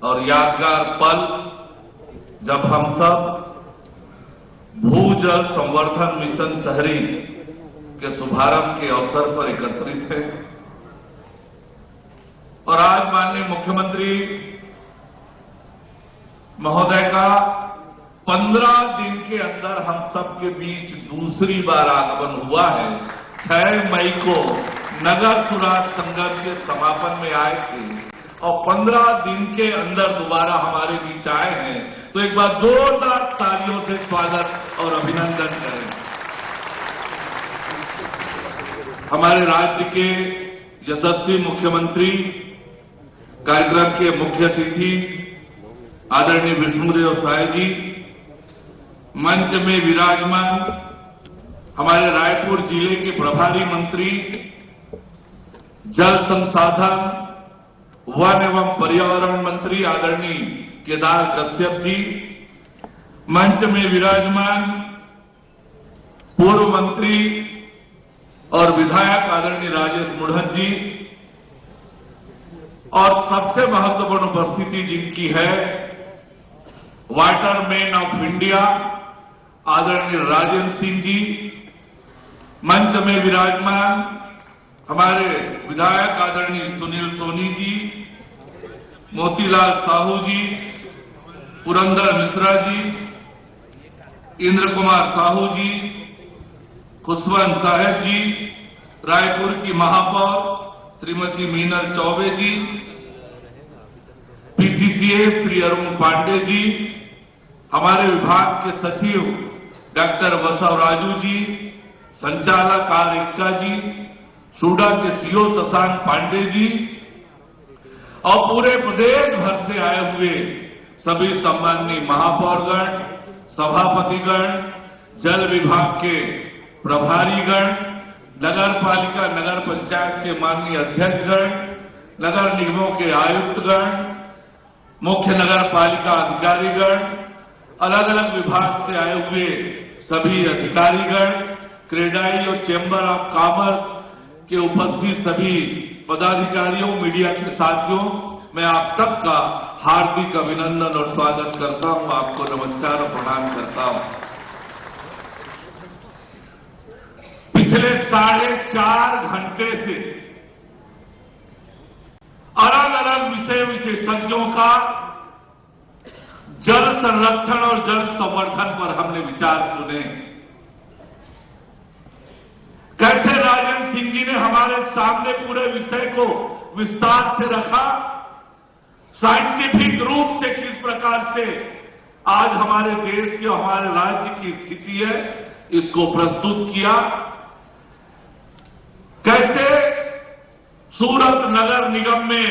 और यादगार पल जब हम सब भूजल संवर्धन मिशन शहरी के शुभारंभ के अवसर पर एकत्रित हैं और आज माननीय मुख्यमंत्री महोदय का 15 दिन के अंदर हम सबके बीच दूसरी बार आगमन हुआ है। 6 मई को नगर सुराज संगम के समापन में आए थे और 15 दिन के अंदर दोबारा हमारे बीच आए हैं, तो एक बार जोरदार तालियों से स्वागत और अभिनंदन करें। हमारे राज्य के यशस्वी मुख्यमंत्री, कार्यक्रम के मुख्य अतिथि आदरणीय विष्णुदेव साय जी, मंच में विराजमान हमारे रायपुर जिले के प्रभारी मंत्री जल संसाधन, वन एवं पर्यावरण मंत्री आदरणीय केदार कश्यप जी, मंच में विराजमान पूर्व मंत्री और विधायक आदरणीय राजेश मुढ़न जी, और सबसे महत्वपूर्ण उपस्थिति जिनकी है वाटर मैन ऑफ इंडिया आदरणीय राजेंद्र सिंह जी, मंच में विराजमान हमारे विधायक आदरणीय सुनील सोनी जी, मोतीलाल साहू जी, पुरंदर मिश्रा जी, इंद्र कुमार साहू जी, खुशवंत साहेब जी, रायपुर की महापौर श्रीमती मीनल चौबे जी, पीसीसीए श्री अरुण पांडे जी, हमारे विभाग के सचिव डॉक्टर बसव राजू जी, संचालक आर इक्का जी, सूडा के सीओ शशांक पांडे जी और पूरे प्रदेश भर से आए हुए सभी सम्माननीय महापौरगण, सभापतिगण, जल विभाग के प्रभारीगण, नगर पालिका नगर पंचायत के माननीय अध्यक्षगण, नगर निगमों के आयुक्तगण, मुख्य नगर पालिका अधिकारीगण, अलग अलग विभाग से आए हुए सभी अधिकारीगण, क्रेडाई और चैम्बर ऑफ कॉमर्स के उपस्थित सभी पदाधिकारियों, मीडिया के साथियों, मैं आप सबका हार्दिक अभिनंदन और स्वागत करता हूं। आपको नमस्कार और प्रणाम करता हूं। पिछले 4.5 घंटे से अलग अलग विषय विशेषज्ञों का जल संरक्षण और जल संवर्धन पर हमने विचार सुने। कैसे राजेंद्र सिंह जी ने हमारे सामने पूरे विषय को विस्तार से रखा, साइंटिफिक रूप से किस प्रकार से आज हमारे देश की और हमारे राज्य की स्थिति है इसको प्रस्तुत किया। कैसे सूरत नगर निगम में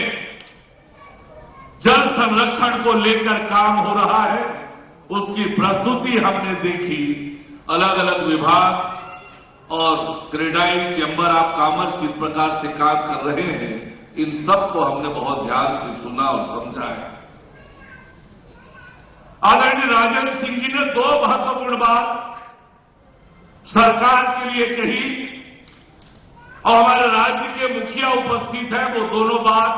जल संरक्षण को लेकर काम हो रहा है, उसकी प्रस्तुति हमने देखी। अलग अलग विभाग और क्रेडाई, चैम्बर ऑफ कॉमर्स किस प्रकार से काम कर रहे हैं, इन सब को हमने बहुत ध्यान से सुना और समझा है। आदरणीय राजेंद्र सिंह जी ने 2 महत्वपूर्ण बात सरकार के लिए कही और हमारे राज्य के मुखिया उपस्थित हैं, वो दोनों बात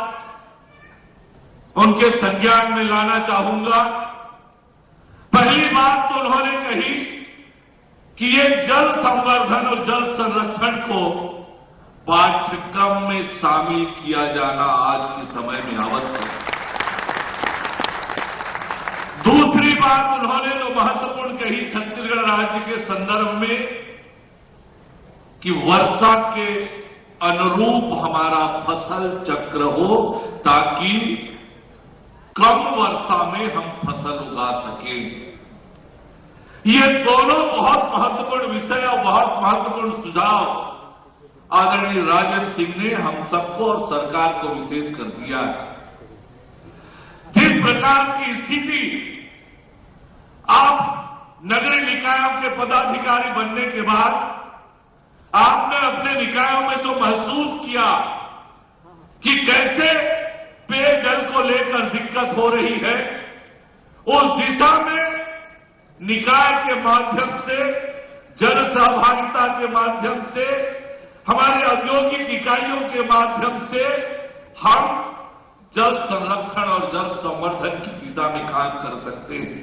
उनके संज्ञान में लाना चाहूंगा। पहली बात तो उन्होंने कही कि ये जल संवर्धन और जल संरक्षण को पाठ्यक्रम में शामिल किया जाना आज के समय में आवश्यक है। दूसरी बात उन्होंने जो महत्वपूर्ण कही छत्तीसगढ़ राज्य के संदर्भ में कि वर्षा के अनुरूप हमारा फसल चक्र हो ताकि कम वर्षा में हम फसल उगा सकें। ये दोनों बहुत महत्वपूर्ण विषय और बहुत महत्वपूर्ण सुझाव आदरणीय राजेंद्र सिंह ने हम सबको और सरकार को विशेष कर दिया है। जिस प्रकार की स्थिति आप नगरीय निकायों के पदाधिकारी बनने के बाद आपने अपने निकायों में जो महसूस किया कि कैसे पेयजल को लेकर दिक्कत हो रही है, उस दिशा में निकाय के माध्यम से, जन सहभागिता के माध्यम से, हमारे औद्योगिक इकाइयों के माध्यम से हम जल संरक्षण और जल संवर्धन की दिशा में काम कर सकते हैं।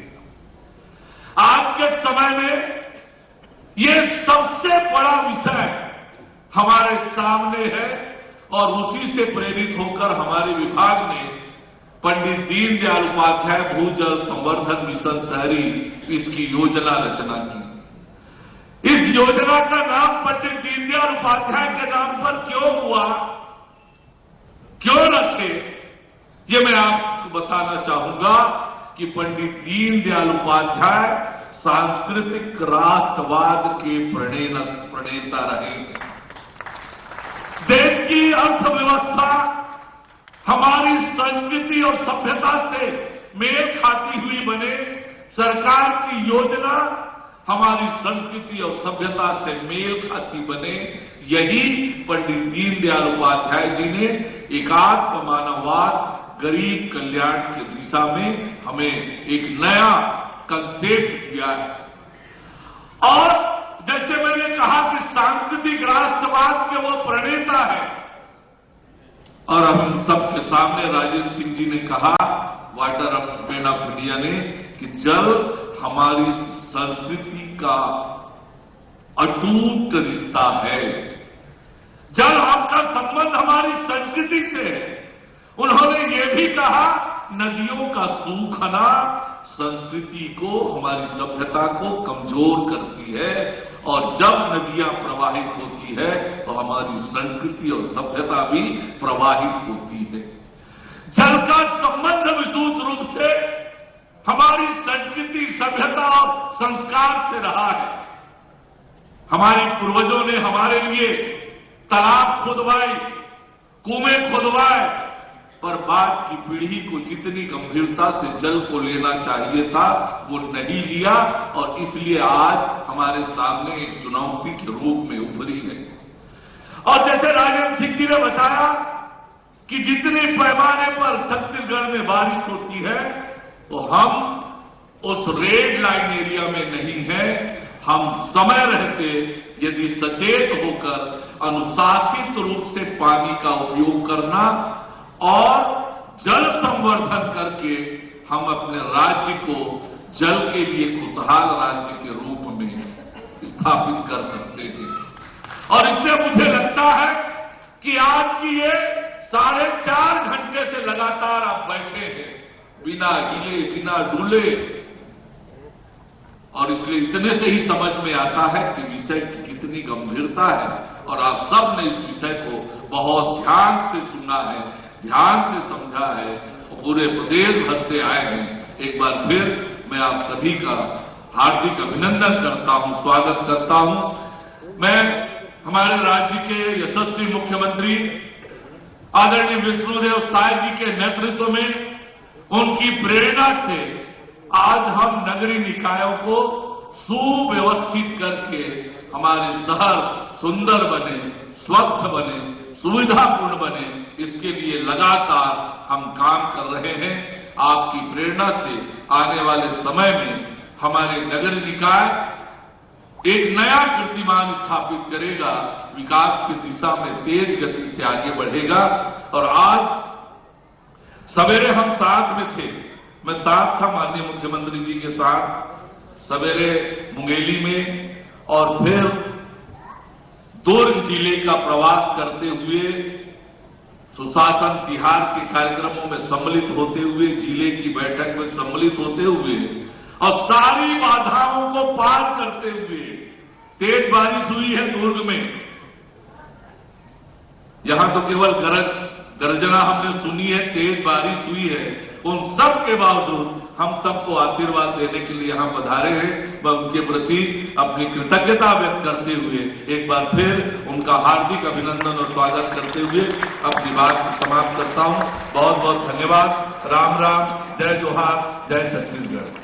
आज के समय में ये सबसे बड़ा विषय हमारे सामने है और उसी से प्रेरित होकर हमारे विभाग ने पंडित दीनदयाल उपाध्याय भूजल संवर्धन मिशन शहरी इसकी योजना रचना की। इस योजना का नाम पंडित दीनदयाल उपाध्याय के नाम पर क्यों हुआ, क्यों रखे, ये मैं आपको बताना चाहूंगा कि पंडित दीनदयाल उपाध्याय सांस्कृतिक राष्ट्रवाद के प्रणेता रहे हैं। देश की अर्थव्यवस्था हमारी संस्कृति और सभ्यता से मेल खाती हुई बने, सरकार की योजना हमारी संस्कृति और सभ्यता से मेल खाती बने, यही पंडित दीनदयाल उपाध्याय जी ने एकात्म मानववाद गरीब कल्याण की दिशा में हमें एक नया कंसेप्ट दिया है। और जैसे मैंने कहा कि सांस्कृतिक राष्ट्रवाद के वो प्रणेता है, और हम सबके सामने राजेंद्र सिंह जी ने कहा, वाटर मैन ऑफ इंडिया ने, कि जल हमारी संस्कृति का अटूट रिश्ता है। जल आपका संबंध हमारी संस्कृति से है। उन्होंने ये भी कहा, नदियों का सूखना संस्कृति को, हमारी सभ्यता को कमजोर करती है, और जब नदियां प्रवाहित होती है तो हमारी संस्कृति और सभ्यता भी प्रवाहित होती है। जल का संबंध विशुद्ध रूप से हमारी संस्कृति, सभ्यता और संस्कार से रहा है। हमारे पूर्वजों ने हमारे लिए तालाब खुदवाए, कुएं खुदवाए, पर बाद की पीढ़ी को जितनी गंभीरता से जल को लेना चाहिए था वो नहीं लिया, और इसलिए आज हमारे सामने एक चुनौती के रूप में उभरी है। और जैसे राजेंद्र सिंह जी ने बताया कि जितने पैमाने पर छत्तीसगढ़ में बारिश होती है, तो हम उस रेड लाइन एरिया में नहीं है। हम समय रहते यदि सचेत होकर अनुशासित रूप से पानी का उपयोग करना और जल संवर्धन करके हम अपने राज्य को जल के लिए खुशहाल राज्य के रूप में स्थापित कर सकते हैं। और इससे मुझे लगता है कि आज की ये 4.5 घंटे से लगातार आप बैठे हैं, बिना हिले बिना डुले, और इसलिए इतने से ही समझ में आता है कि विषय की कितनी गंभीरता है। और आप सब ने इस विषय को बहुत ध्यान से सुना है, ध्यान से समझा है, और पूरे प्रदेश भर से आए हैं। एक बार फिर मैं आप सभी का हार्दिक अभिनंदन करता हूं, स्वागत करता हूं। मैं हमारे राज्य के यशस्वी मुख्यमंत्री आदरणीय विष्णुदेव साय जी के नेतृत्व में, उनकी प्रेरणा से आज हम नगरीय निकायों को सुव्यवस्थित करके हमारे शहर सुंदर बने, स्वच्छ बने, सुविधापूर्ण बने, इसके लिए लगातार हम काम कर रहे हैं। आपकी प्रेरणा से आने वाले समय में हमारे नगर निकाय एक नया कीर्तिमान स्थापित करेगा, विकास की दिशा में तेज गति से आगे बढ़ेगा। और आज सवेरे हम साथ में थे, मैं साथ था माननीय मुख्यमंत्री जी के साथ, सवेरे मुंगेली में, और फिर दुर्ग जिले का प्रवास करते हुए, सुशासन तिहार के कार्यक्रमों में सम्मिलित होते हुए, जिले की बैठक में सम्मिलित होते हुए, और सारी बाधाओं को पार करते हुए तेज बारिश हुई है दुर्ग में। यहां तो केवल गर्जना हमने सुनी है, तेज बारिश हुई है। उन सब के बावजूद हम सबको आशीर्वाद देने के लिए यहां पधारे हैं। मैं उनके प्रति अपनी कृतज्ञता व्यक्त करते हुए एक बार फिर उनका हार्दिक अभिनंदन और स्वागत करते हुए अपनी बात को समाप्त करता हूं। बहुत बहुत धन्यवाद। राम राम, जय जोहार, जय छत्तीसगढ़।